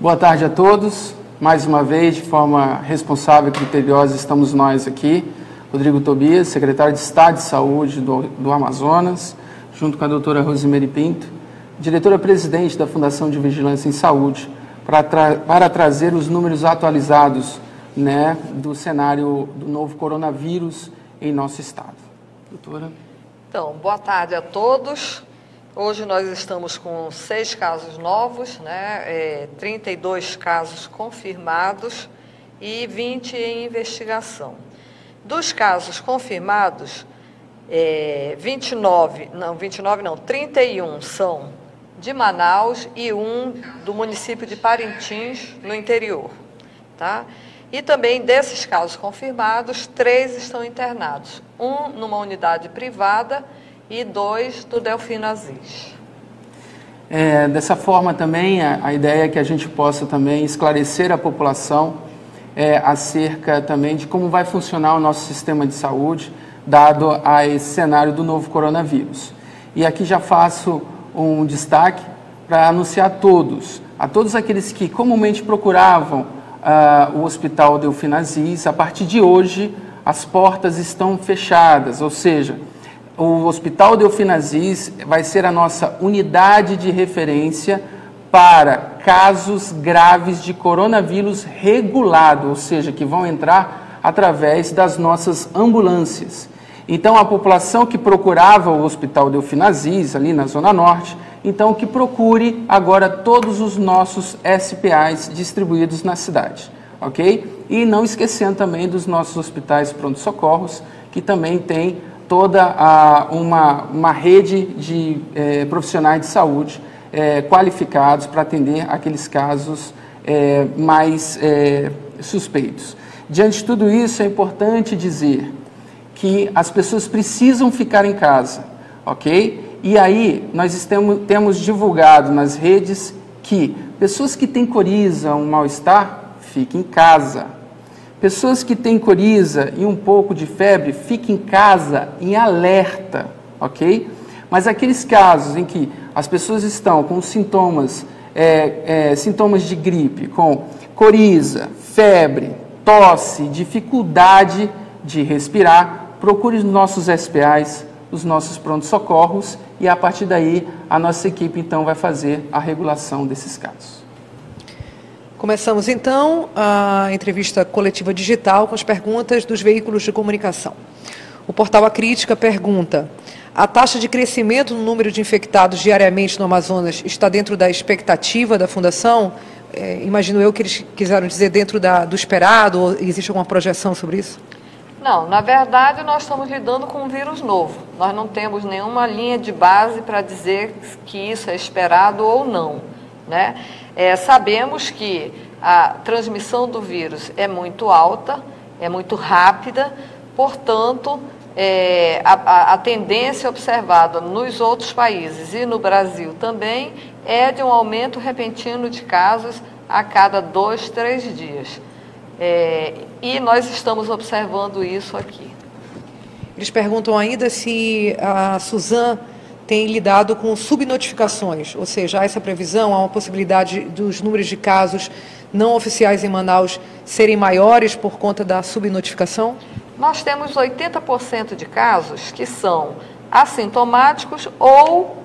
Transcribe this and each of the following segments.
Boa tarde a todos. Mais uma vez, de forma responsável e criteriosa, estamos nós aqui. Rodrigo Tobias, secretário de Estado de Saúde do Amazonas, junto com a doutora Rosemary Pinto, diretora-presidente da Fundação de Vigilância em Saúde, para trazer os números atualizados, né, do cenário do novo coronavírus em nosso estado. Doutora? Então, boa tarde a todos. Hoje nós estamos com 6 casos novos, né, 32 casos confirmados e 20 em investigação. Dos casos confirmados, 31 são de Manaus e 1 do município de Parintins, no interior. Tá? E também desses casos confirmados, 3 estão internados. 1 numa unidade privada e 2 do Delfim Aziz. Dessa forma também, a ideia é que a gente possa também esclarecer a população acerca também de como vai funcionar o nosso sistema de saúde, dado a esse cenário do novo coronavírus. E aqui já faço um destaque para anunciar a todos aqueles que comumente procuravam o Hospital Delfim Aziz. A partir de hoje, as portas estão fechadas, ou seja, o Hospital Delfim Aziz vai ser a nossa unidade de referência para casos graves de coronavírus regulado, ou seja, que vão entrar através das nossas ambulâncias. Então, a população que procurava o Hospital Delfim Aziz, ali na Zona Norte, então que procure agora todos os nossos SPAs distribuídos na cidade, ok? E não esquecendo também dos nossos hospitais pronto-socorros, que também tem toda uma rede de profissionais de saúde qualificados para atender aqueles casos mais suspeitos. Diante de tudo isso, é importante dizer que as pessoas precisam ficar em casa, ok? E aí, nós temos divulgado nas redes que pessoas que têm coriza, um mal-estar, fiquem em casa. Pessoas que têm coriza e um pouco de febre, fiquem em casa em alerta, ok? Mas aqueles casos em que as pessoas estão com sintomas de gripe, com coriza, febre, tosse, dificuldade de respirar, procure os nossos SPAs, os nossos pronto-socorros, e a partir daí a nossa equipe então vai fazer a regulação desses casos. Começamos então a entrevista coletiva digital com as perguntas dos veículos de comunicação. O portal A Crítica pergunta: a taxa de crescimento no número de infectados diariamente no Amazonas está dentro da expectativa da Fundação? Imagino eu que eles quiseram dizer dentro do esperado, ou existe alguma projeção sobre isso? Não, na verdade nós estamos lidando com um vírus novo. Nós não temos nenhuma linha de base para dizer que isso é esperado ou não, né? Sabemos que a transmissão do vírus é muito alta, é muito rápida, portanto, a tendência observada nos outros países e no Brasil também é de um aumento repentino de casos a cada 2, 3 dias. E nós estamos observando isso aqui. Eles perguntam ainda se a Suzan tem lidado com subnotificações, ou seja, há essa previsão, há uma possibilidade dos números de casos não oficiais em Manaus serem maiores por conta da subnotificação? Nós temos 80% de casos que são assintomáticos ou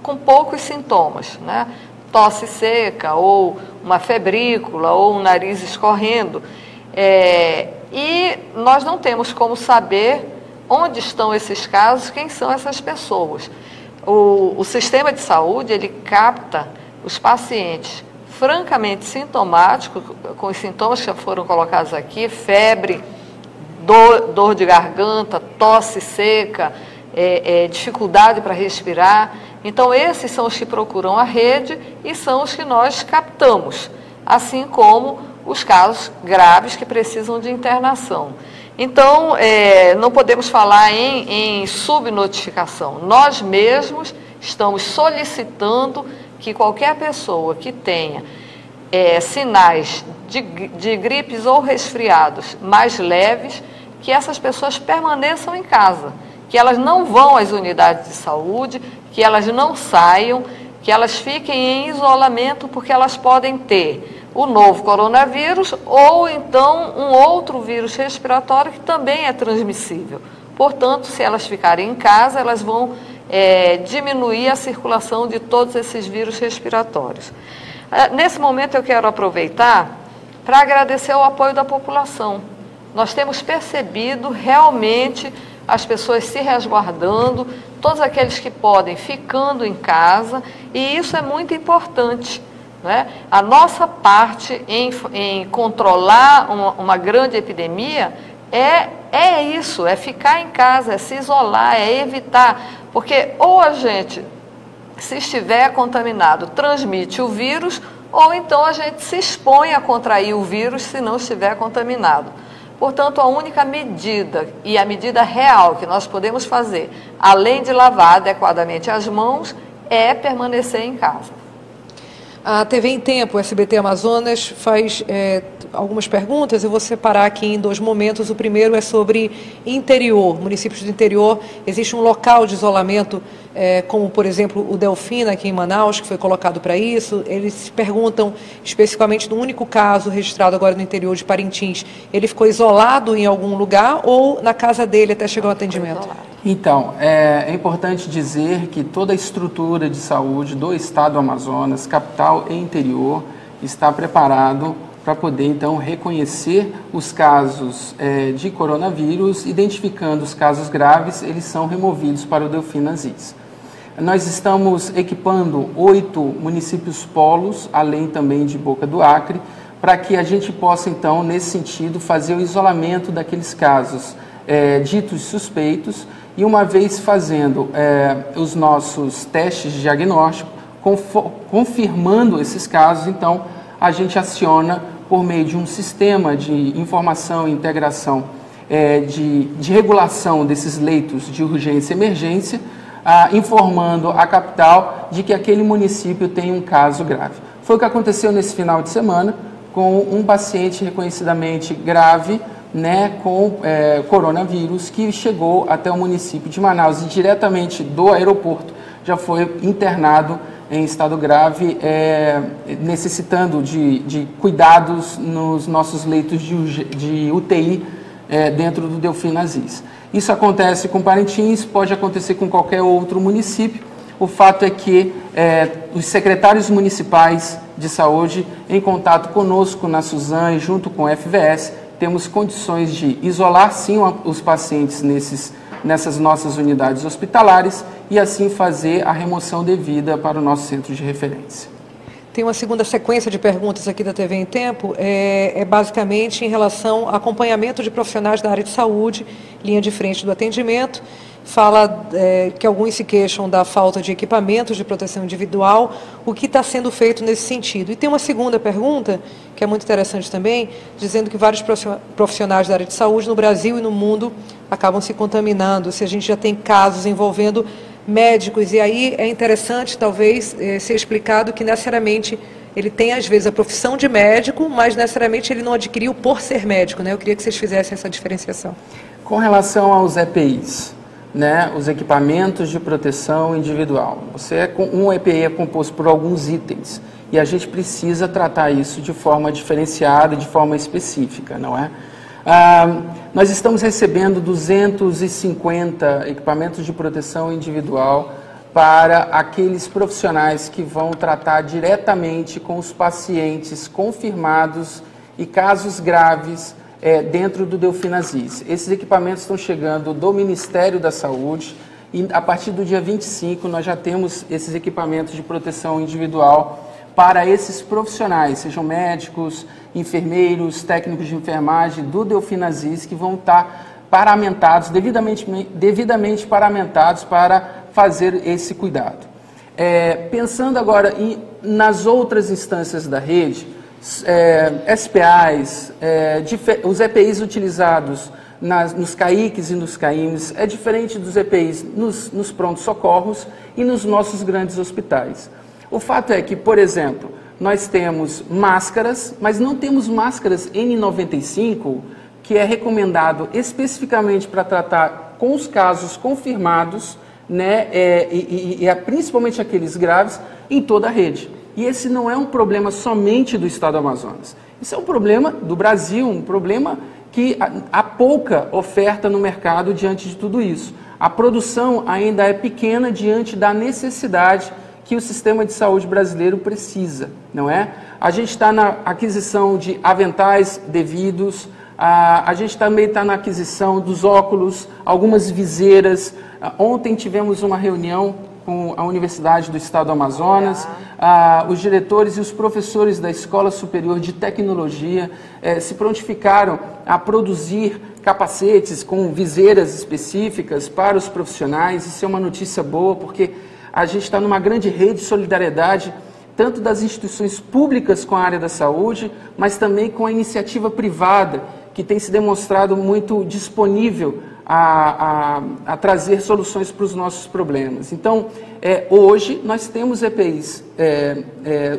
com poucos sintomas, né? Tosse seca, ou uma febrícula, ou um nariz escorrendo. E nós não temos como saber onde estão esses casos, quem são essas pessoas. O sistema de saúde, ele capta os pacientes francamente sintomáticos, com os sintomas que já foram colocados aqui: febre, dor de garganta, tosse seca, dificuldade para respirar. Então, esses são os que procuram a rede e são os que nós captamos, assim como os casos graves que precisam de internação. Então, não podemos falar em subnotificação. Nós mesmos estamos solicitando que qualquer pessoa que tenha sinais de gripes ou resfriados mais leves, que essas pessoas permaneçam em casa, que elas não vão às unidades de saúde, que elas não saiam, que elas fiquem em isolamento porque elas podem ter o novo coronavírus ou então um outro vírus respiratório que também é transmissível. Portanto, se elas ficarem em casa, elas vão diminuir a circulação de todos esses vírus respiratórios. Nesse momento eu quero aproveitar para agradecer o apoio da população. Nós temos percebido realmente as pessoas se resguardando, todos aqueles que podem ficando em casa, e isso é muito importante, né? A nossa parte em controlar uma grande epidemia é isso, é ficar em casa, é se isolar, é evitar, porque ou a gente, se estiver contaminado, transmite o vírus, ou então a gente se expõe a contrair o vírus se não estiver contaminado. Portanto, a única medida e a medida real que nós podemos fazer, além de lavar adequadamente as mãos, é permanecer em casa. A TV em Tempo, SBT Amazonas, faz algumas perguntas. Eu vou separar aqui em dois momentos. O primeiro é sobre interior, municípios do interior. Existe um local de isolamento, como, por exemplo, o Delfina, aqui em Manaus, que foi colocado para isso. Eles se perguntam especificamente no único caso registrado agora no interior de Parintins. Ele ficou isolado em algum lugar ou na casa dele até chegar ao atendimento? Então, é importante dizer que toda a estrutura de saúde do estado do Amazonas, capital e interior, está preparado para poder, então, reconhecer os casos de coronavírus, identificando os casos graves, eles são removidos para o Delfina Aziz. Nós estamos equipando 8 municípios polos, além também de Boca do Acre, para que a gente possa, então, nesse sentido, fazer o isolamento daqueles casos ditos suspeitos, e uma vez fazendo os nossos testes de diagnóstico, confirmando esses casos, então a gente aciona por meio de um sistema de informação e integração de regulação desses leitos de urgência e emergência, informando a capital de que aquele município tem um caso grave. Foi o que aconteceu nesse final de semana com um paciente reconhecidamente grave, com coronavírus, que chegou até o município de Manaus e diretamente do aeroporto já foi internado em estado grave, necessitando de cuidados nos nossos leitos de UTI dentro do Delfina Aziz. Isso acontece com Parintins, pode acontecer com qualquer outro município. O fato é que os secretários municipais de saúde, em contato conosco na Suzane, junto com o FVS, temos condições de isolar, sim, os pacientes nessas nossas unidades hospitalares e, assim, fazer a remoção devida para o nosso centro de referência. Tem uma segunda sequência de perguntas aqui da TV em Tempo, basicamente em relação ao acompanhamento de profissionais da área de saúde, linha de frente do atendimento. Fala que alguns se queixam da falta de equipamentos de proteção individual, o que está sendo feito nesse sentido. E tem uma segunda pergunta, que é muito interessante também, dizendo que vários profissionais da área de saúde no Brasil e no mundo acabam se contaminando, se a gente já tem casos envolvendo médicos, e aí é interessante talvez ser explicado que necessariamente ele tem às vezes a profissão de médico, mas necessariamente ele não adquiriu por ser médico, né? Eu queria que vocês fizessem essa diferenciação. Com relação aos EPIs, os equipamentos de proteção individual. Um EPI é composto por alguns itens e a gente precisa tratar isso de forma diferenciada, de forma específica, não é? Nós estamos recebendo 250 equipamentos de proteção individual para aqueles profissionais que vão tratar diretamente com os pacientes confirmados e casos graves dentro do Delfina Aziz. Esses equipamentos estão chegando do Ministério da Saúde e a partir do dia 25 nós já temos esses equipamentos de proteção individual para esses profissionais, sejam médicos, enfermeiros, técnicos de enfermagem do Delfina Aziz, que vão estar paramentados, devidamente paramentados para fazer esse cuidado. Pensando agora nas outras instâncias da rede, SPAs, os EPIs utilizados nos CAICs e nos CAIMs é diferente dos EPIs nos prontos-socorros e nos nossos grandes hospitais. O fato é que, por exemplo, nós temos máscaras, mas não temos máscaras N95, que é recomendado especificamente para tratar com os casos confirmados, principalmente aqueles graves, em toda a rede. E esse não é um problema somente do estado do Amazonas. Isso é um problema do Brasil, um problema que há pouca oferta no mercado diante de tudo isso. A produção ainda é pequena diante da necessidade que o sistema de saúde brasileiro precisa, não é? A gente está na aquisição de aventais devidos, a gente também está na aquisição dos óculos, algumas viseiras. Ontem tivemos uma reunião com a Universidade do Estado do Amazonas, os diretores e os professores da Escola Superior de Tecnologia se prontificaram a produzir capacetes com viseiras específicas para os profissionais. Isso é uma notícia boa, porque a gente está numa grande rede de solidariedade, tanto das instituições públicas com a área da saúde, mas também com a iniciativa privada, que tem se demonstrado muito disponível a trazer soluções para os nossos problemas. Então, hoje nós temos EPIs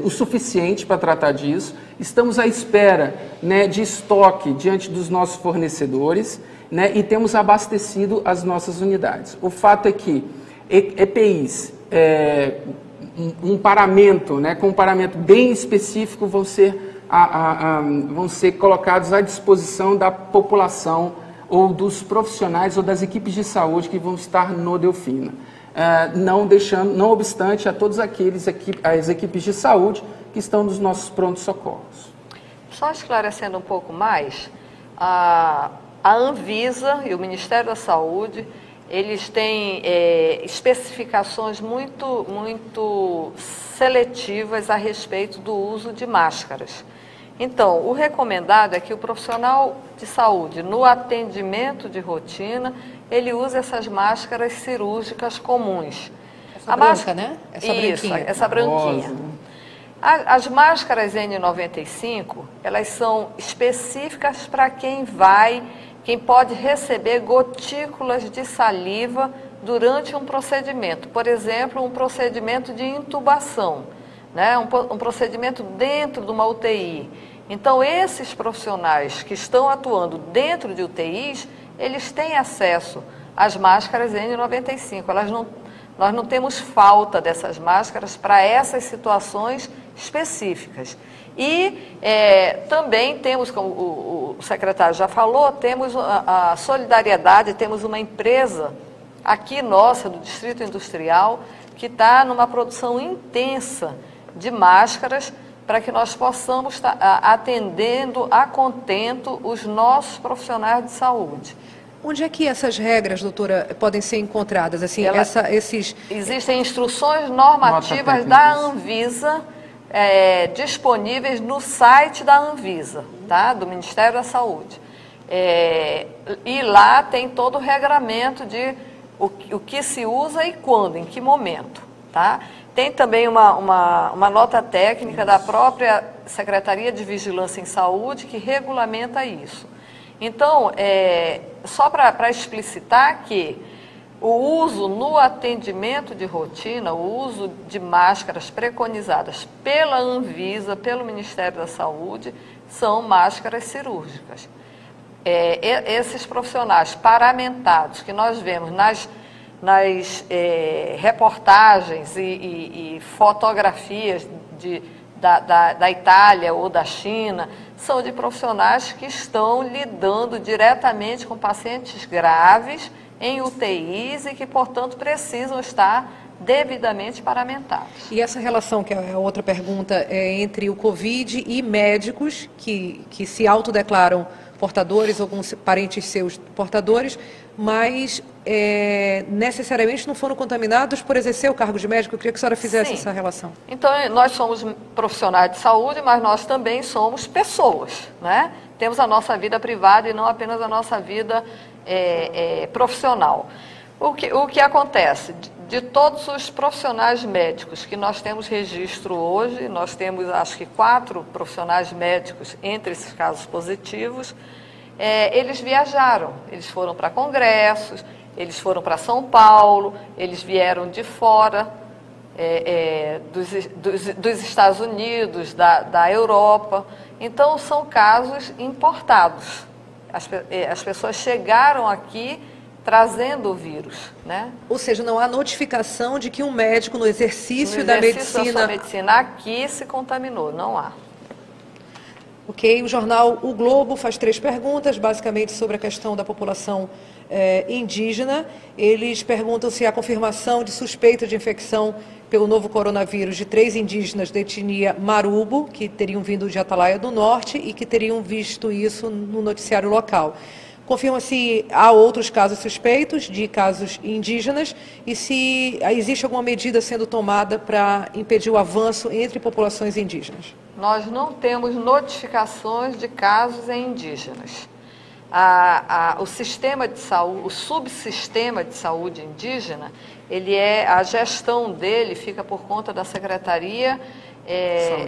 o suficiente para tratar disso, estamos à espera, né, de estoque diante dos nossos fornecedores, né, e temos abastecido as nossas unidades. O fato é que EPIs, um paramento, né, com um paramento bem específico, vão ser colocados à disposição da população ou dos profissionais ou das equipes de saúde que vão estar no Delfina. Não obstante a todos as equipes de saúde que estão nos nossos prontos-socorros. Só esclarecendo um pouco mais, a Anvisa e o Ministério da Saúde, eles têm especificações muito seletivas a respeito do uso de máscaras. Então, o recomendado é que o profissional de saúde, no atendimento de rotina, ele use essas máscaras cirúrgicas comuns. Essa branca, né? Essa branquinha. Essa branquinha. As máscaras N95, elas são específicas para quem pode receber gotículas de saliva durante um procedimento. Por exemplo, um procedimento de intubação, né? Um procedimento dentro de uma UTI. Então, esses profissionais que estão atuando dentro de UTIs, eles têm acesso às máscaras N95. Nós não temos falta dessas máscaras para essas situações específicas. E também temos, como o secretário já falou, temos a solidariedade, temos uma empresa aqui nossa, do Distrito Industrial, que está numa produção intensa de máscaras para que nós possamos estar atendendo a contento os nossos profissionais de saúde. Onde é que essas regras, doutora, podem ser encontradas? Assim, Existem instruções normativas da Anvisa disponíveis no site da Anvisa, tá? Do Ministério da Saúde. E lá tem todo o regramento de o que se usa e quando, em que momento, tá? Tem também uma nota técnica da própria Secretaria de Vigilância em Saúde que regulamenta isso. Então, só para explicitar que o uso no atendimento de rotina, o uso de máscaras preconizadas pela Anvisa, pelo Ministério da Saúde, são máscaras cirúrgicas. Esses profissionais paramentados que nós vemos nas reportagens e fotografias da Itália ou da China, são de profissionais que estão lidando diretamente com pacientes graves em UTIs e que, portanto, precisam estar devidamente paramentados. E essa relação, que é a outra pergunta, entre o Covid e médicos que se autodeclaram portadores, alguns parentes seus portadores, mas necessariamente não foram contaminados por exercer o cargo de médico? Eu queria que a senhora fizesse essa relação. Então, nós somos profissionais de saúde, mas nós também somos pessoas, né? Temos a nossa vida privada e não apenas a nossa vida profissional. O que acontece? De todos os profissionais médicos que nós temos registro hoje, nós temos acho que 4 profissionais médicos entre esses casos positivos, eles viajaram, eles foram para congressos, eles foram para São Paulo, eles vieram de fora dos Estados Unidos, da Europa. Então, são casos importados. As pessoas chegaram aqui trazendo o vírus, né? Ou seja, não há notificação de que um médico no exercício da sua medicina aqui se contaminou, não há. Ok, o jornal O Globo faz 3 perguntas, basicamente sobre a questão da população indígena. Eles perguntam se há confirmação de suspeita de infecção pelo novo coronavírus de 3 indígenas de etnia Marubo, que teriam vindo de Atalaia do Norte e que teriam visto isso no noticiário local. Confirma se há outros casos suspeitos de casos indígenas e se existe alguma medida sendo tomada para impedir o avanço entre populações indígenas. Nós não temos notificações de casos em indígenas. O sistema de saúde, o subsistema de saúde indígena, a gestão dele fica por conta da Secretaria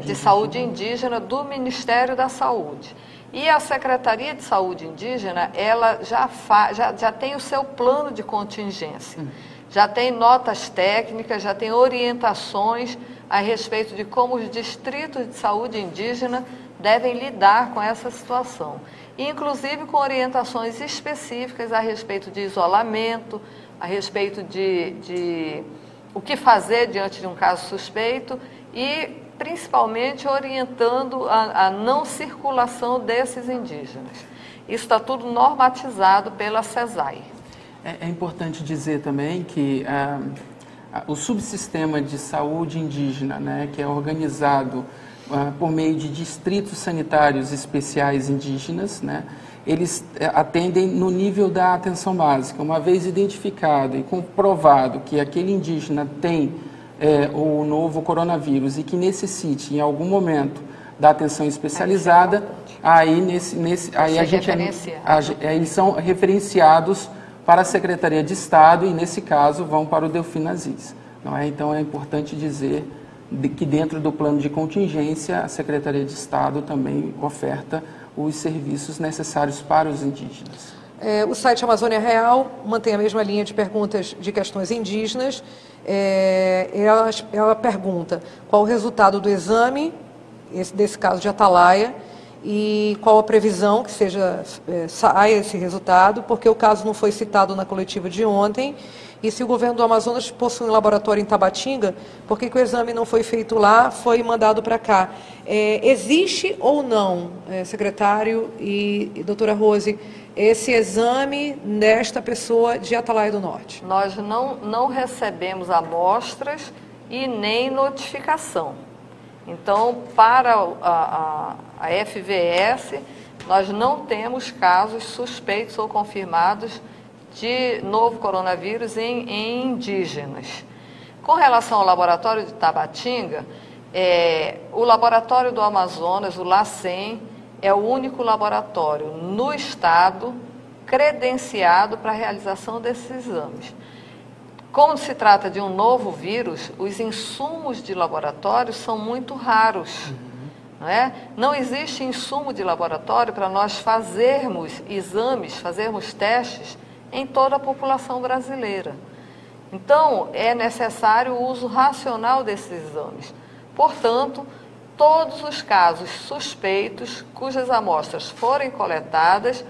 de Saúde Indígena do Ministério da Saúde. E a Secretaria de Saúde Indígena, ela já tem o seu plano de contingência, já tem notas técnicas, já tem orientações a respeito de como os distritos de saúde indígena devem lidar com essa situação. Inclusive com orientações específicas a respeito de isolamento, a respeito de o que fazer diante de um caso suspeito e principalmente orientando a não circulação desses indígenas. Isso está tudo normatizado pela CESAI. É importante dizer também que o subsistema de saúde indígena, né, que é organizado por meio de distritos sanitários especiais indígenas, né, eles atendem no nível da atenção básica. Uma vez identificado e comprovado que aquele indígena tem o novo coronavírus e que necessite em algum momento da atenção especializada, eles são referenciados para a Secretaria de Estado e, nesse caso, vão para o Delfim Aziz. Não é? Então, é importante dizer que dentro do plano de contingência, a Secretaria de Estado também oferta os serviços necessários para os indígenas. O site Amazônia Real mantém a mesma linha de perguntas de questões indígenas. Ela pergunta qual o resultado do exame, desse caso de Atalaia, e qual a previsão que saia esse resultado, porque o caso não foi citado na coletiva de ontem, e se o governo do Amazonas possui um laboratório em Tabatinga, por que o exame não foi feito lá, foi mandado para cá? Existe ou não, secretário e doutora Rose, esse exame nesta pessoa de Atalaia do Norte? Nós não recebemos amostras e nem notificação. Então, para a FVS, nós não temos casos suspeitos ou confirmados de novo coronavírus em indígenas. Com relação ao laboratório de Tabatinga, o laboratório do Amazonas, o LACEN, é o único laboratório no estado credenciado para a realização desses exames. Como se trata de um novo vírus, os insumos de laboratório são muito raros. Não existe insumo de laboratório para nós fazermos exames, fazermos testes em toda a população brasileira. Então, é necessário o uso racional desses exames. Portanto, todos os casos suspeitos cujas amostras forem coletadas,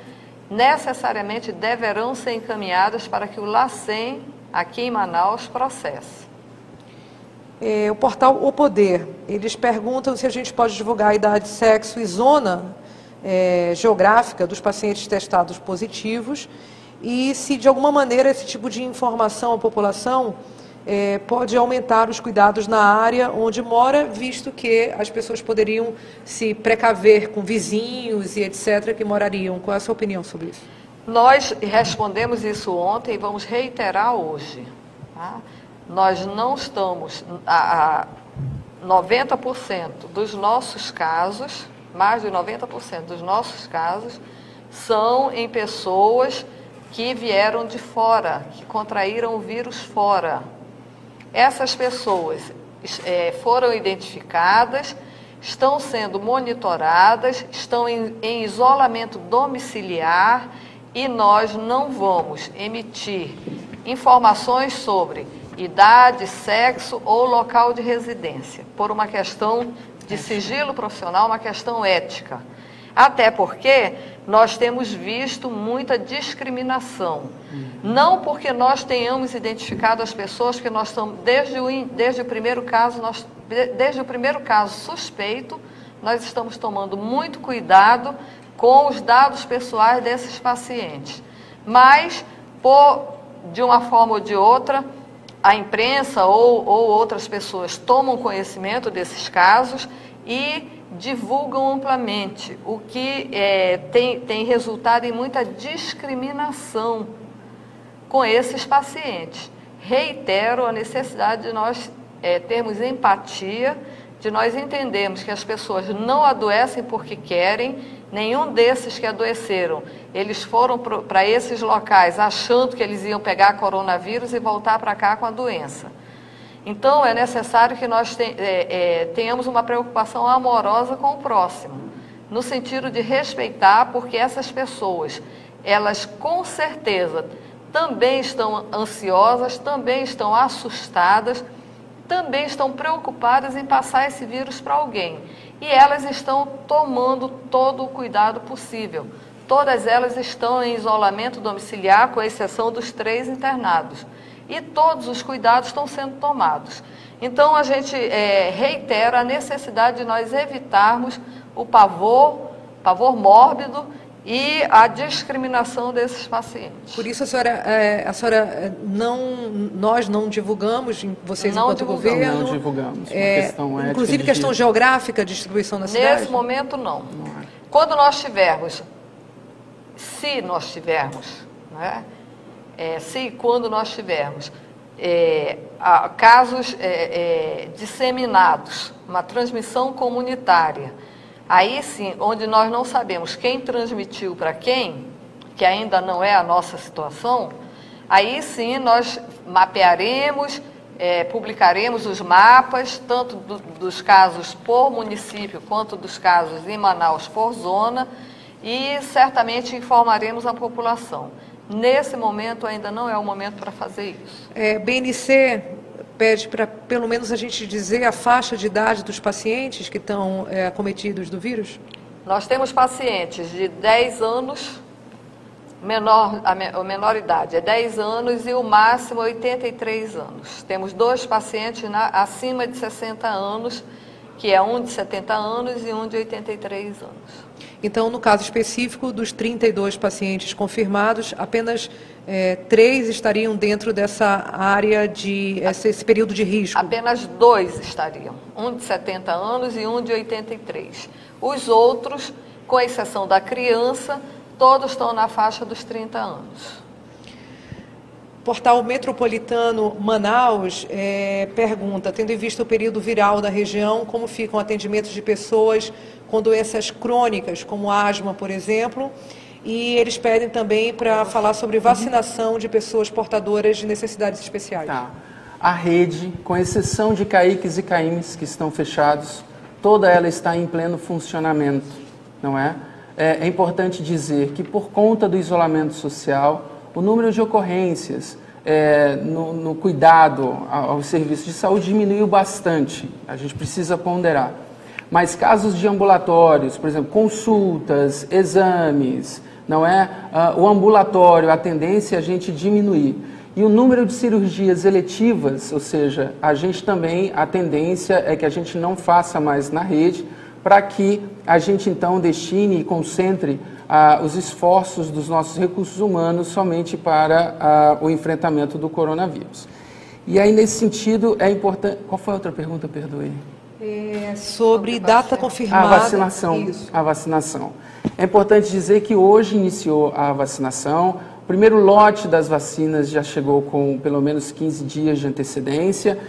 necessariamente deverão ser encaminhadas para que o LACEN, aqui em Manaus, processe. O portal O Poder, eles perguntam se a gente pode divulgar a idade, sexo e zona geográfica dos pacientes testados positivos e se, de alguma maneira, esse tipo de informação à população pode aumentar os cuidados na área onde mora, visto que as pessoas poderiam se precaver com vizinhos e etc. que morariam. Qual é a sua opinião sobre isso? Nós respondemos isso ontem e vamos reiterar hoje. Tá? Nós não estamos... 90% dos nossos casos, mais de 90% dos nossos casos, são em pessoas que vieram de fora, que contraíram o vírus fora. Essas pessoas foram identificadas, estão sendo monitoradas, estão em isolamento domiciliar e nós não vamos emitir informações sobre idade, sexo ou local de residência, por uma questão de sigilo profissional, uma questão ética. Até porque nós temos visto muita discriminação. Não porque nós tenhamos identificado as pessoas, que nós estamos, desde o primeiro caso suspeito, nós estamos tomando muito cuidado com os dados pessoais desses pacientes. Mas, de uma forma ou de outra, a imprensa ou outras pessoas tomam conhecimento desses casos e divulgam amplamente, o que tem resultado em muita discriminação com esses pacientes. Reitero a necessidade de nós termos empatia, de nós entendermos que as pessoas não adoecem porque querem. Nenhum desses que adoeceram, eles foram para esses locais achando que eles iam pegar coronavírus e voltar para cá com a doença. Então, é necessário que nós tenhamos uma preocupação amorosa com o próximo, no sentido de respeitar, porque essas pessoas, elas com certeza também estão ansiosas, também estão assustadas, também estão preocupadas em passar esse vírus para alguém. E elas estão tomando todo o cuidado possível. Todas elas estão em isolamento domiciliar, com exceção dos 3 internados. E todos os cuidados estão sendo tomados. Então, a gente reitera a necessidade de nós evitarmos o pavor e a discriminação desses pacientes. Por isso, nós não divulgamos, vocês enquanto governo... Não divulgamos, questão ética, inclusive questão geográfica, distribuição na cidade? Nesse momento, não. Quando nós tivermos, se nós tivermos, né? Quando nós tivermos casos disseminados, uma transmissão comunitária, aí sim, onde nós não sabemos quem transmitiu para quem, que ainda não é a nossa situação, aí sim nós mapearemos, publicaremos os mapas, tanto dos casos por município, quanto dos casos em Manaus por zona, e certamente informaremos a população. Nesse momento ainda não é o momento para fazer isso. BNC pede para pelo menos a gente dizer a faixa de idade dos pacientes que estão acometidos do vírus? Nós temos pacientes de 10 anos, a menor idade é 10 anos e o máximo 83 anos. Temos 2 pacientes acima de 60 anos, que é um de 70 anos e um de 83 anos. Então, no caso específico, dos 32 pacientes confirmados, apenas 3 estariam dentro dessa área esse período de risco? Apenas 2 estariam, um de 70 anos e um de 83. Os outros, com exceção da criança, todos estão na faixa dos 30 anos. Portal Metropolitano Manaus pergunta, tendo em vista o período viral da região, como ficam atendimentos de pessoas com doenças crônicas, como asma, por exemplo, e eles pedem também para falar sobre vacinação de pessoas portadoras de necessidades especiais. Tá. A rede, com exceção de CAICs e CAIMs, que estão fechados, toda ela está em pleno funcionamento, não é? É importante dizer que, por conta do isolamento social, o número de ocorrências no cuidado ao serviço de saúde diminuiu bastante. A gente precisa ponderar. Mas casos de ambulatórios, por exemplo, consultas, exames, não é? O ambulatório, a tendência é a gente diminuir. E o número de cirurgias eletivas, ou seja, a tendência é que a gente não faça mais na rede, para que a gente então destine e concentre os esforços dos nossos recursos humanos somente para o enfrentamento do coronavírus. E aí, nesse sentido, é importante... Qual foi a outra pergunta, perdoe? Sobre data confirmada. A vacinação. Isso. A vacinação. É importante dizer que hoje iniciou a vacinação. O primeiro lote das vacinas já chegou com pelo menos 15 dias de antecedência.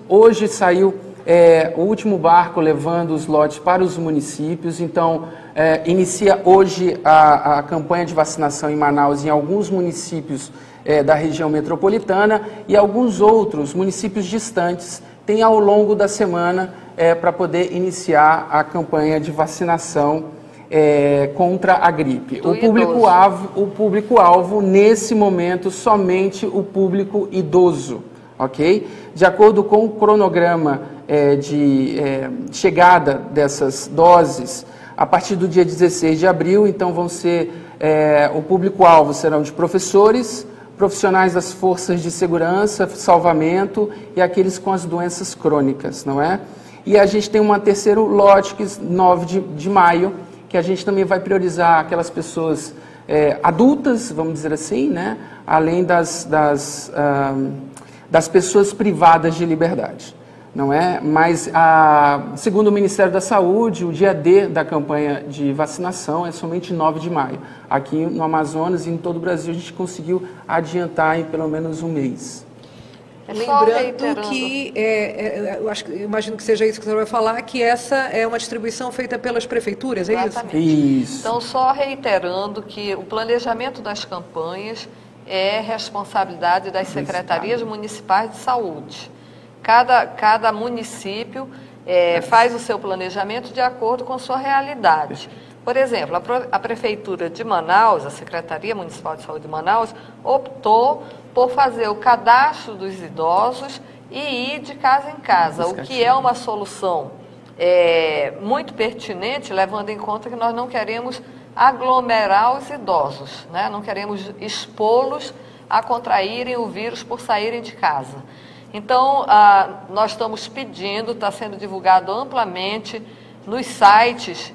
Hoje saiu o último barco levando os lotes para os municípios. Então, inicia hoje a campanha de vacinação em Manaus, em alguns municípios da região metropolitana, e alguns outros municípios distantes têm ao longo da semana para poder iniciar a campanha de vacinação contra a gripe. O público-alvo, nesse momento, somente o público idoso, ok? De acordo com o cronograma de chegada dessas doses, a partir do dia 16 de abril, então vão ser, o público-alvo serão de professores, profissionais das forças de segurança, salvamento e aqueles com as doenças crônicas, não é? E a gente tem um terceiro lote, que 9 de maio, que a gente também vai priorizar aquelas pessoas adultas, vamos dizer assim, né? Além das pessoas privadas de liberdade, não é? Mas, segundo o Ministério da Saúde, o dia D da campanha de vacinação é somente 9 de maio. Aqui no Amazonas e em todo o Brasil a gente conseguiu adiantar em pelo menos um mês. Lembrando que, eu imagino que seja isso que você vai falar, que essa é uma distribuição feita pelas prefeituras, é Exatamente. Isso? Então, só reiterando que o planejamento das campanhas é responsabilidade das secretarias municipais de saúde. Cada município faz o seu planejamento de acordo com a sua realidade. Por exemplo, a Prefeitura de Manaus, a Secretaria Municipal de Saúde de Manaus, optou por fazer o cadastro dos idosos e ir de casa em casa, o que é uma solução muito pertinente, levando em conta que nós não queremos aglomerar os idosos, né? Não queremos expô-los a contraírem o vírus por saírem de casa. Então, nós estamos pedindo, está sendo divulgado amplamente nos sites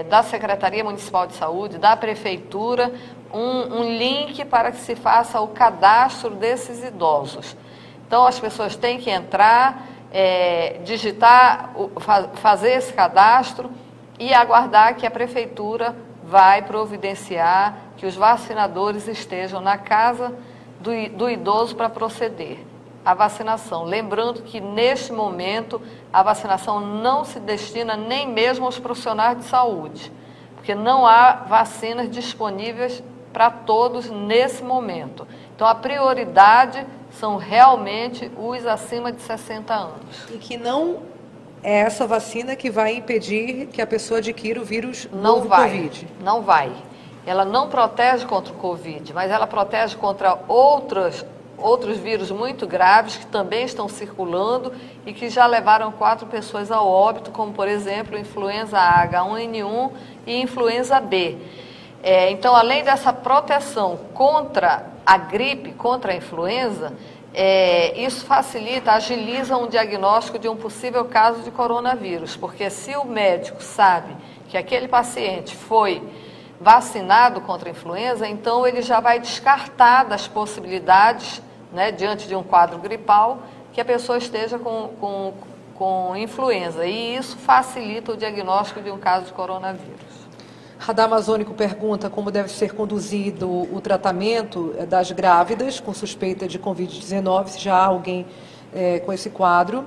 da Secretaria Municipal de Saúde, da Prefeitura, um link para que se faça o cadastro desses idosos. Então, as pessoas têm que entrar, digitar, fazer esse cadastro e aguardar que a Prefeitura vai providenciar que os vacinadores estejam na casa do idoso para proceder à vacinação. Lembrando que, neste momento, a vacinação não se destina nem mesmo aos profissionais de saúde, porque não há vacinas disponíveis para todos nesse momento. Então, a prioridade são realmente os acima de 60 anos. E que não é essa vacina que vai impedir que a pessoa adquira o vírus novo Covid. Não vai. Ela não protege contra o Covid, mas ela protege contra outros vírus muito graves que também estão circulando e que já levaram 4 pessoas ao óbito, como, por exemplo, influenza A, H1N1 e influenza B. Então, além dessa proteção contra a gripe, contra a influenza, isso facilita, agiliza um diagnóstico de um possível caso de coronavírus, porque se o médico sabe que aquele paciente foi vacinado contra a influenza, então ele já vai descartar das possibilidades, né, diante de um quadro gripal, que a pessoa esteja com influenza, e isso facilita o diagnóstico de um caso de coronavírus. Radar Amazônico pergunta como deve ser conduzido o tratamento das grávidas com suspeita de Covid-19, se já há alguém com esse quadro.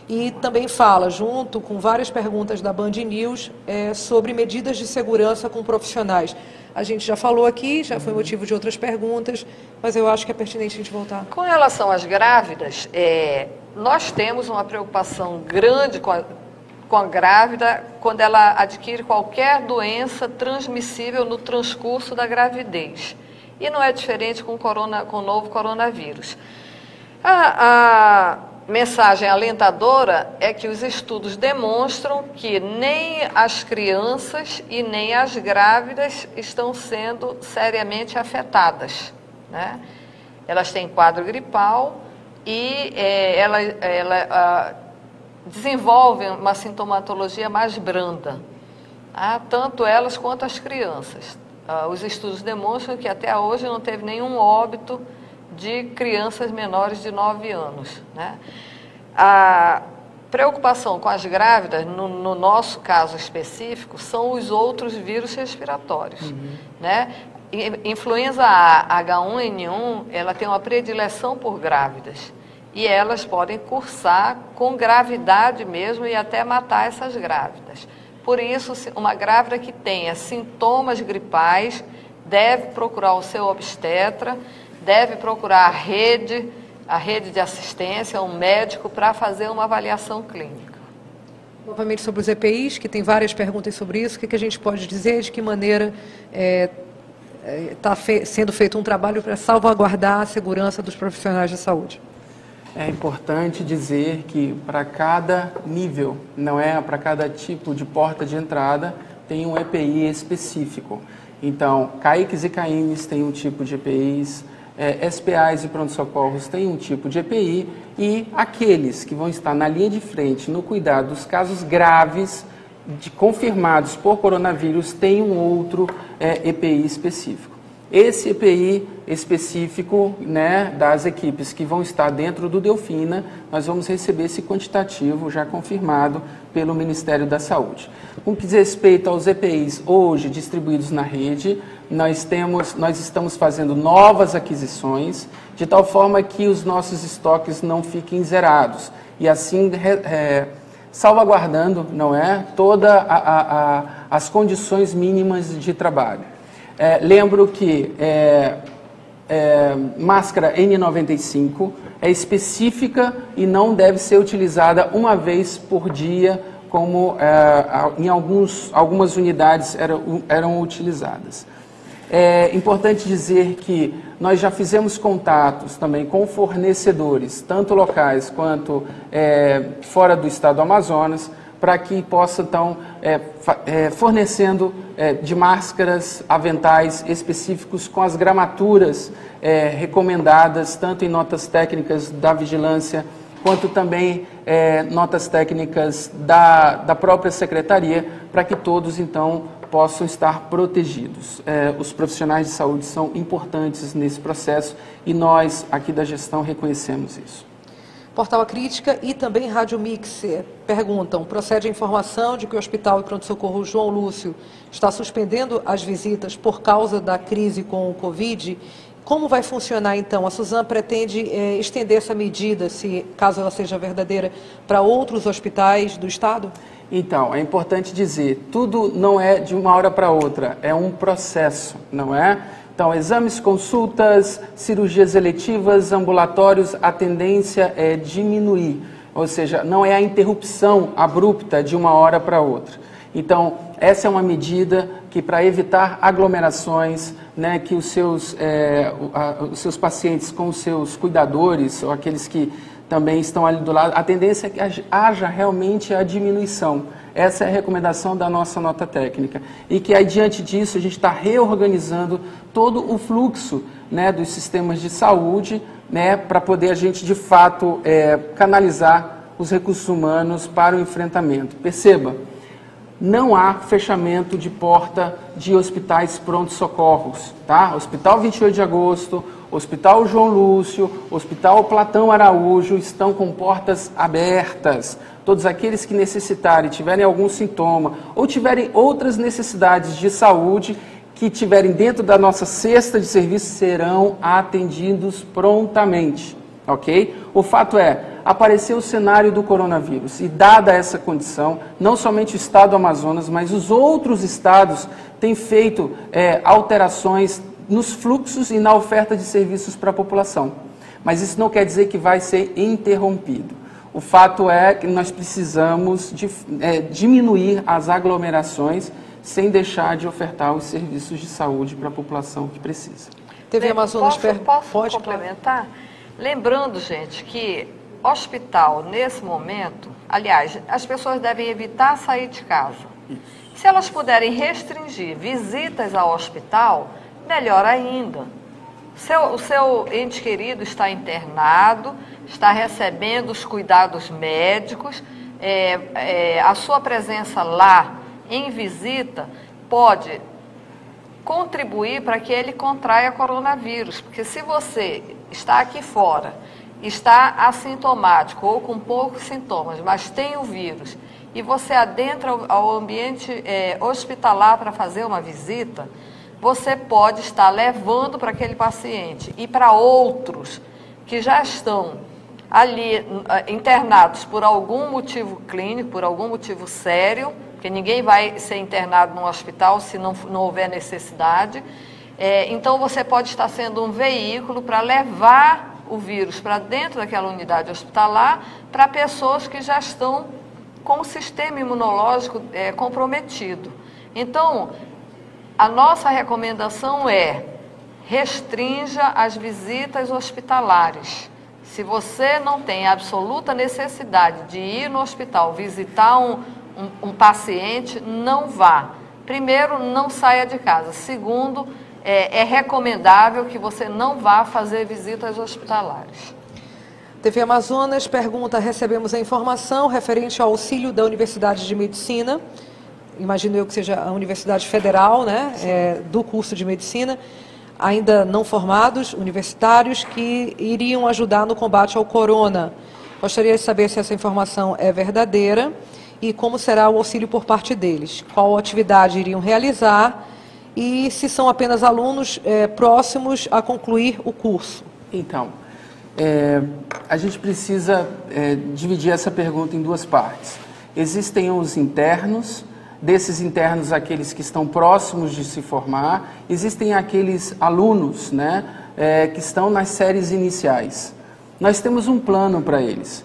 E também fala, junto com várias perguntas da Band News, sobre medidas de segurança com profissionais. A gente já falou aqui, já foi motivo de outras perguntas, mas eu acho que é pertinente a gente voltar. Com relação às grávidas, nós temos uma preocupação grande com a grávida quando ela adquire qualquer doença transmissível no transcurso da gravidez. E não é diferente com o novo coronavírus. A mensagem alentadora é que os estudos demonstram que nem as crianças e nem as grávidas estão sendo seriamente afetadas, né? Elas têm quadro gripal e ela desenvolvem uma sintomatologia mais branda, tanto elas quanto as crianças. Os estudos demonstram que até hoje não teve nenhum óbito de crianças menores de 9 anos. Né? A preocupação com as grávidas, no nosso caso específico, são os outros vírus respiratórios. Né? Influenza A, H1N1, ela tem uma predileção por grávidas. E elas podem cursar com gravidade mesmo e até matar essas grávidas. Por isso, uma grávida que tenha sintomas gripais deve procurar o seu obstetra, deve procurar a rede de assistência, um médico, para fazer uma avaliação clínica. Novamente sobre os EPIs, que tem várias perguntas sobre isso, o que a gente pode dizer, de que maneira está sendo feito um trabalho para salvaguardar a segurança dos profissionais de saúde? É importante dizer que para cada nível, não é para cada tipo de porta de entrada, tem um EPI específico. Então, CAICs e CAIMs têm um tipo de EPIs, SPAs e pronto-socorros têm um tipo de EPI e aqueles que vão estar na linha de frente no cuidado dos casos graves confirmados por coronavírus têm um outro EPI específico. Esse EPI específico, né, das equipes que vão estar dentro do Delfina, nós vamos receber esse quantitativo já confirmado pelo Ministério da Saúde. Com que diz respeito aos EPIs hoje distribuídos na rede, nós estamos fazendo novas aquisições, de tal forma que os nossos estoques não fiquem zerados, e assim salvaguardando, não é, todas as condições mínimas de trabalho. Lembro que máscara N95 é específica e não deve ser utilizada uma vez por dia, como em algumas unidades eram utilizadas. É importante dizer que nós já fizemos contatos também com fornecedores, tanto locais quanto fora do estado do Amazonas, para que possa, então, fornecendo de máscaras, aventais específicos com as gramaturas recomendadas, tanto em notas técnicas da vigilância, quanto também notas técnicas da própria secretaria, para que todos, então, possam estar protegidos. Os profissionais de saúde são importantes nesse processo e nós, aqui da gestão, reconhecemos isso. Portal A Crítica e também Rádio Mix perguntam: procede a informação de que o Hospital e Pronto-Socorro João Lúcio está suspendendo as visitas por causa da crise com o Covid? Como vai funcionar então? A Suzan pretende estender essa medida, caso ela seja verdadeira, para outros hospitais do estado? Então, é importante dizer, tudo não é de uma hora para outra, é um processo, não é? Então, exames, consultas, cirurgias eletivas, ambulatórios, a tendência é diminuir, ou seja, não é a interrupção abrupta de uma hora para outra. Então, essa é uma medida que, para evitar aglomerações, né, que os seus pacientes com os seus cuidadores, ou aqueles que também estão ali do lado, a tendência é que haja realmente a diminuição. Essa é a recomendação da nossa nota técnica. E que, aí, diante disso, a gente está reorganizando todo o fluxo, né, dos sistemas de saúde, né, para poder a gente, de fato, canalizar os recursos humanos para o enfrentamento. Perceba, não há fechamento de porta de hospitais pronto-socorros, tá? Hospital 28 de Agosto, Hospital João Lúcio, Hospital Platão Araújo estão com portas abertas. Todos aqueles que necessitarem, tiverem algum sintoma ou tiverem outras necessidades de saúde que tiverem dentro da nossa cesta de serviços serão atendidos prontamente, ok? O fato é, apareceu o cenário do coronavírus e, dada essa condição, não somente o estado do Amazonas, mas os outros estados têm feito alterações nos fluxos e na oferta de serviços para a população. Mas isso não quer dizer que vai ser interrompido. O fato é que nós precisamos diminuir as aglomerações sem deixar de ofertar os serviços de saúde para a população que precisa. TV Amazonas Posso complementar? Lembrando, gente, que hospital, nesse momento, aliás, as pessoas devem evitar sair de casa. Isso. Se elas puderem restringir visitas ao hospital, melhor ainda. O seu ente querido está internado, está recebendo os cuidados médicos, a sua presença lá em visita pode contribuir para que ele contraia coronavírus, porque se você está aqui fora, está assintomático ou com poucos sintomas, mas tem o vírus, e você adentra ao ambiente hospitalar para fazer uma visita, você pode estar levando para aquele paciente e para outros que já estão ali internados por algum motivo clínico, por algum motivo sério, porque ninguém vai ser internado num hospital se não houver necessidade. Então, você pode estar sendo um veículo para levar o vírus para dentro daquela unidade hospitalar para pessoas que já estão com o sistema imunológico comprometido. Então, a nossa recomendação é: restrinja as visitas hospitalares, Se você não tem absoluta necessidade de ir no hospital visitar um paciente, não vá. Primeiro, não saia de casa. Segundo, é recomendável que você não vá fazer visitas hospitalares. TV Amazonas pergunta: recebemos a informação referente ao auxílio da Universidade de Medicina, imagino eu que seja a Universidade Federal, né, do curso de Medicina, ainda não formados, universitários, que iriam ajudar no combate ao corona. Gostaria de saber se essa informação é verdadeira e como será o auxílio por parte deles, qual atividade iriam realizar e se são apenas alunos próximos a concluir o curso. Então, a gente precisa dividir essa pergunta em duas partes. Existem os internos, desses internos aqueles que estão próximos de se formar, existem aqueles alunos, né, que estão nas séries iniciais. Nós temos um plano para eles.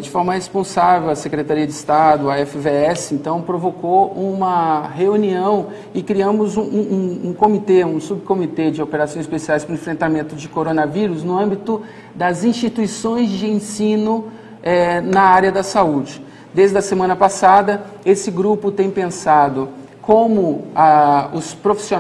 De forma responsável, a Secretaria de Estado, a FVS, então, provocou uma reunião e criamos um comitê, um subcomitê de operações especiais para o enfrentamento de coronavírus no âmbito das instituições de ensino na área da saúde. Desde a semana passada, esse grupo tem pensado como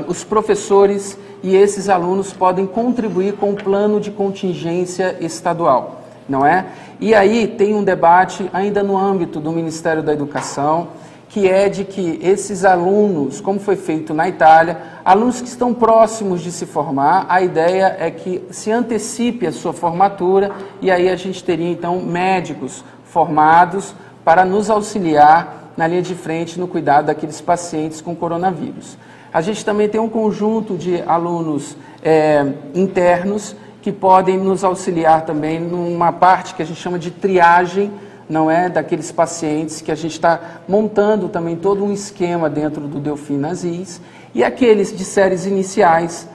os professores e esses alunos podem contribuir com o plano de contingência estadual, não é? E aí tem um debate ainda no âmbito do Ministério da Educação, que é de que esses alunos, como foi feito na Itália, alunos que estão próximos de se formar, a ideia é que se antecipe a sua formatura e aí a gente teria então médicos formados para nos auxiliar na linha de frente no cuidado daqueles pacientes com coronavírus. A gente também tem um conjunto de alunos internos que podem nos auxiliar também numa parte que a gente chama de triagem, não é, daqueles pacientes que a gente está montando também todo um esquema dentro do Delfim Aziz. E aqueles de séries iniciais,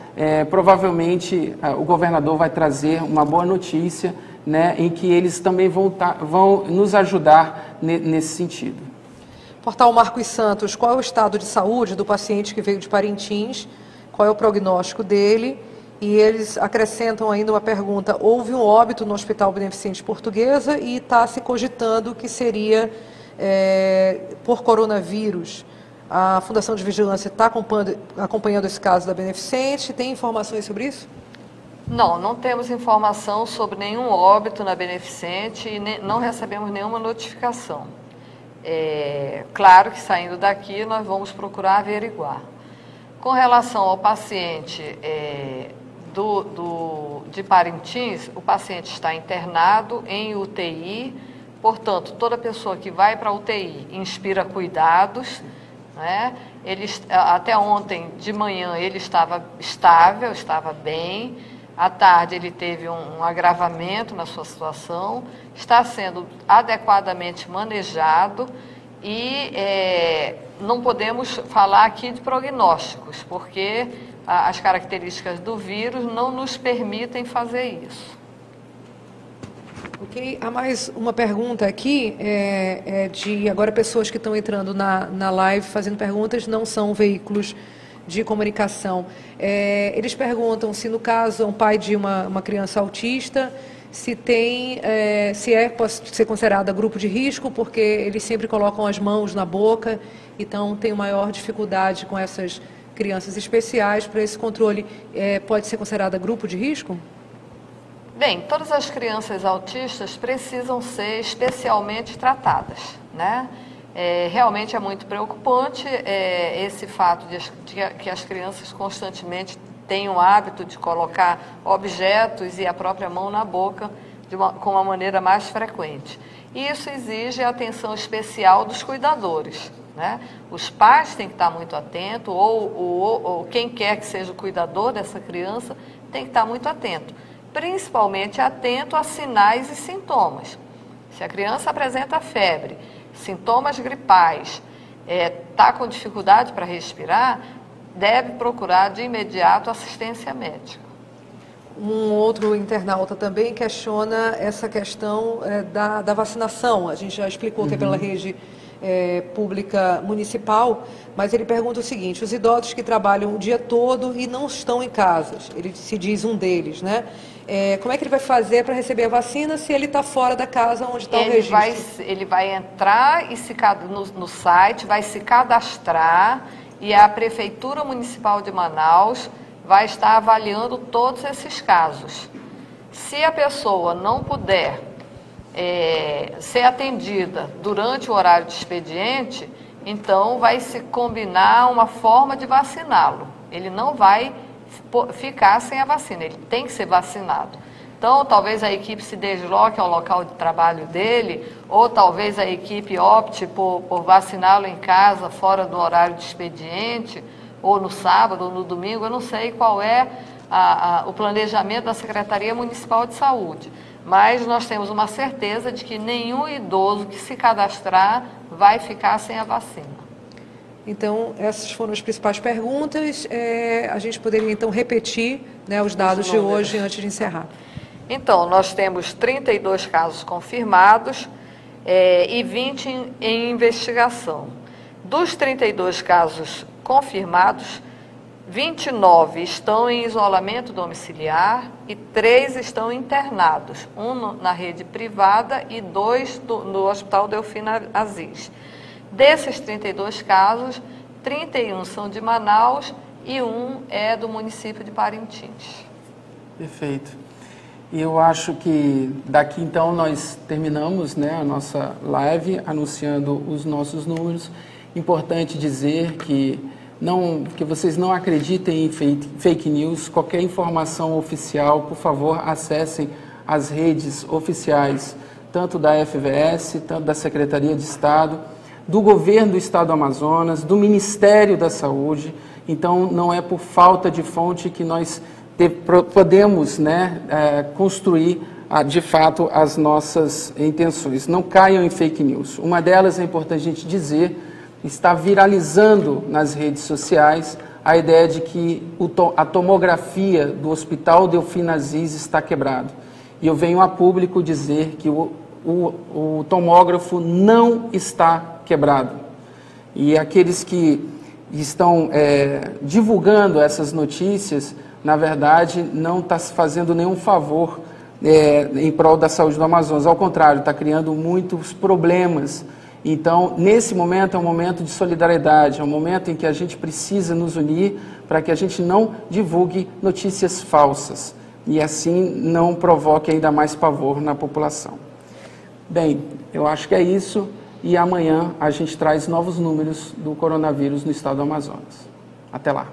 provavelmente o governador vai trazer uma boa notícia, né, em que eles também vão nos ajudar nesse sentido. Portal Marcos Santos: qual é o estado de saúde do paciente que veio de Parintins? Qual é o prognóstico dele? E eles acrescentam ainda uma pergunta: houve um óbito no Hospital Beneficente Portuguesa e está se cogitando que seria por coronavírus. A Fundação de Vigilância está acompanhando esse caso da Beneficente. Tem informações sobre isso? Não temos informação sobre nenhum óbito na Beneficente e não recebemos nenhuma notificação. Claro que saindo daqui nós vamos procurar averiguar. Com relação ao paciente de Parintins, o paciente está internado em UTI, portanto, toda pessoa que vai para a UTI inspira cuidados, né? Até ontem de manhã ele estava estável, estava bem. À tarde ele teve um agravamento na sua situação, está sendo adequadamente manejado e não podemos falar aqui de prognósticos, porque as características do vírus não nos permitem fazer isso. Ok, há mais uma pergunta aqui, de agora pessoas que estão entrando na live fazendo perguntas, não são veículos de comunicação. Eles perguntam se, no caso, é um pai de uma criança autista, se pode ser considerada grupo de risco, porque eles sempre colocam as mãos na boca, então tem maior dificuldade com essas crianças especiais. Para esse controle, pode ser considerada grupo de risco? Bem, todas as crianças autistas precisam ser especialmente tratadas, né? Realmente é muito preocupante esse fato de que as crianças constantemente têm o hábito de colocar objetos e a própria mão na boca com uma maneira mais frequente. E isso exige a atenção especial dos cuidadores, né? Os pais têm que estar muito atentos, ou quem quer que seja o cuidador dessa criança tem que estar muito atento, principalmente atento a sinais e sintomas. Se a criança apresenta febre, sintomas gripais, está com dificuldade para respirar, deve procurar de imediato assistência médica. Um outro internauta também questiona essa questão da vacinação. A gente já explicou que é pela rede pública municipal, mas ele pergunta o seguinte: os idosos que trabalham o dia todo e não estão em casas, ele se diz um deles, né? Como é que ele vai fazer para receber a vacina se ele está fora da casa onde está o registro? Ele vai entrar no site, vai se cadastrar e a Prefeitura Municipal de Manaus vai estar avaliando todos esses casos. Se a pessoa não puder ser atendida durante o horário de expediente, então vai se combinar uma forma de vaciná-lo. Ele não vai ficar sem a vacina, ele tem que ser vacinado. Então, talvez a equipe se desloque ao local de trabalho dele, ou talvez a equipe opte por vaciná-lo em casa, fora do horário de expediente, ou no sábado, ou no domingo. Eu não sei qual é o planejamento da Secretaria Municipal de Saúde, mas nós temos uma certeza de que nenhum idoso que se cadastrar vai ficar sem a vacina. Então, essas foram as principais perguntas. A gente poderia, então, repetir, né, os dados de hoje antes de encerrar. Então, nós temos 32 casos confirmados e 20 em investigação. Dos 32 casos confirmados, 29 estão em isolamento domiciliar e 3 estão internados, um na rede privada e 2 no Hospital Delfina Aziz. Desses 32 casos, 31 são de Manaus e 1 é do município de Parintins. Perfeito. E eu acho que daqui então nós terminamos, né, a nossa live anunciando os nossos números. Importante dizer que vocês não acreditem em fake news. Qualquer informação oficial, por favor, acessem as redes oficiais, tanto da FVS, tanto da Secretaria de Estado, do Governo do Estado do Amazonas, do Ministério da Saúde. Então, não é por falta de fonte que nós podemos, né, construir, de fato, as nossas intenções. Não caiam em fake news. Uma delas, é importante a gente dizer, está viralizando nas redes sociais a ideia de que a tomografia do Hospital Delfina Aziz está quebrado. E eu venho a público dizer que o tomógrafo não está quebrado. E aqueles que estão divulgando essas notícias, na verdade, não está fazendo nenhum favor em prol da saúde do Amazonas. Ao contrário, está criando muitos problemas. Então, nesse momento, é um momento de solidariedade, é um momento em que a gente precisa nos unir para que a gente não divulgue notícias falsas e assim não provoque ainda mais pavor na população. Bem, eu acho que é isso e amanhã a gente traz novos números do coronavírus no estado do Amazonas. Até lá.